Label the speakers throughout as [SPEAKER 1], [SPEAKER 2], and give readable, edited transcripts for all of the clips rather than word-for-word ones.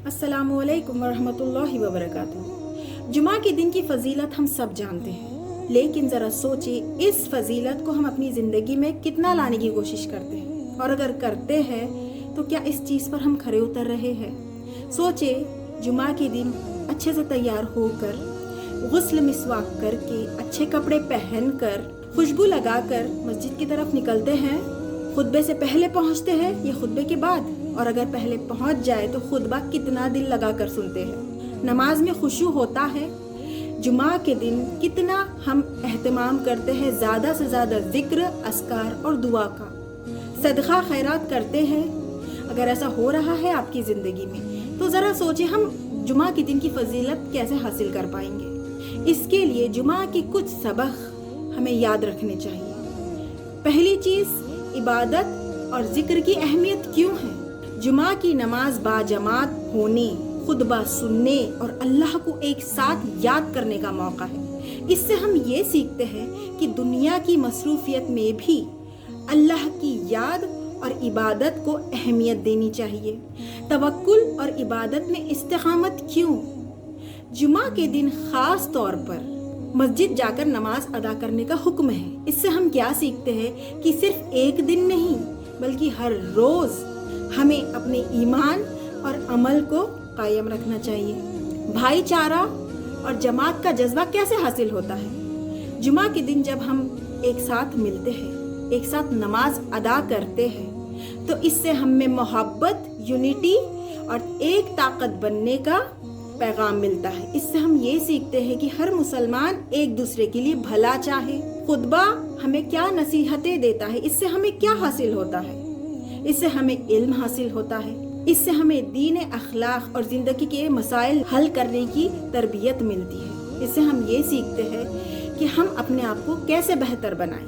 [SPEAKER 1] अस्सलामु अलैकुम वरहमतुल्लाहि वबरकातुहू। जुमा के दिन की फजीलत हम सब जानते हैं, लेकिन ज़रा सोचिए इस फजीलत को हम अपनी ज़िंदगी में कितना लाने की कोशिश करते हैं, और अगर करते हैं तो क्या इस चीज़ पर हम खरे उतर रहे हैं। सोचिए, जुमा के दिन अच्छे से तैयार होकर, गुस्ल मिसवाक करके, अच्छे कपड़े पहनकर, खुशबू लगाकर मस्जिद की तरफ निकलते हैं। खुतबे से पहले पहुंचते हैं या खुतबे के बाद, और अगर पहले पहुंच जाए तो खुतबा कितना दिल लगाकर सुनते हैं। नमाज में खुशू होता है। जुमा के दिन कितना हम एहतमाम करते हैं ज़्यादा से ज़्यादा ज़िक्र, अस्कार और दुआ का। सदका खैरात करते हैं। अगर ऐसा हो रहा है आपकी ज़िंदगी में तो ज़रा सोचिए हम जुमा के दिन की फजीलत कैसे हासिल कर पाएंगे। इसके लिए जुमा के कुछ सबक हमें याद रखने चाहिए। पहली चीज़, इबादत और ज़िक्र की अहमियत क्यों है। जुमा की नमाज बाजमात होने, खुतबा सुनने और अल्लाह को एक साथ याद करने का मौका है। इससे हम ये सीखते हैं कि दुनिया की मसरूफियत में भी अल्लाह की याद और इबादत को अहमियत देनी चाहिए। तवक्कुल और इबादत में इस्तिकामत क्यों। जुमा के दिन ख़ास तौर पर मस्जिद जाकर नमाज अदा करने का हुक्म है। इससे हम क्या सीखते हैं कि सिर्फ एक दिन नहीं बल्कि हर रोज़ हमें अपने ईमान और अमल को कायम रखना चाहिए। भाईचारा और जमात का जज्बा कैसे हासिल होता है। जुमा के दिन जब हम एक साथ मिलते हैं, एक साथ नमाज अदा करते हैं, तो इससे हमें मोहब्बत, यूनिटी और एक ताकत बनने का पैगाम मिलता है। इससे हम ये सीखते हैं कि हर मुसलमान एक दूसरे के लिए भला चाहे। खुतबा हमें क्या नसीहतें देता है, इससे हमें क्या हासिल होता है। इससे हमें इल्म हासिल होता है। इससे हमें दीन, अखलाक और ज़िंदगी के मसाइल हल करने की तरबियत मिलती है। इससे हम ये सीखते हैं कि हम अपने आप को कैसे बेहतर बनाएं।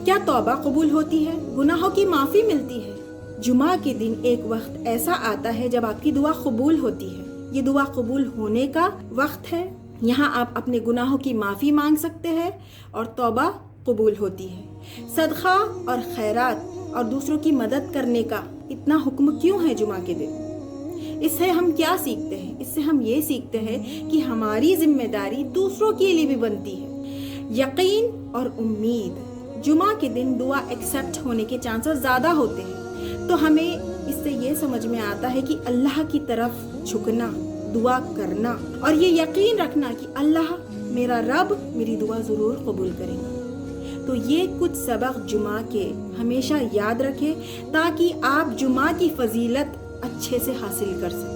[SPEAKER 1] क्या तौबा कबूल होती है, गुनाहों की माफ़ी मिलती है। जुमा के दिन एक वक्त ऐसा आता है जब आपकी दुआ कबूल होती है। ये दुआ कबूल होने का वक्त है। यहाँ आप अपने गुनाहों की माफ़ी मांग सकते हैं और तौबा कबूल होती है। सदका और खैरात और दूसरों की मदद करने का इतना हुक्म क्यों है जुमा के दिन। इससे हम क्या सीखते हैं। इससे हम ये सीखते हैं कि हमारी जिम्मेदारी दूसरों के लिए भी बनती है। यकीन और उम्मीद। जुमा के दिन दुआ एक्सेप्ट होने के चांसेस ज़्यादा होते हैं, तो हमें इससे ये समझ में आता है कि अल्लाह की तरफ झुकना, दुआ करना और ये यकीन रखना कि अल्लाह, मेरा रब मेरी दुआ ज़रूर कबूल करेगा। तो ये कुछ सबक जुमा के हमेशा याद रखें ताकि आप जुमा की फजीलत अच्छे से हासिल कर सकें।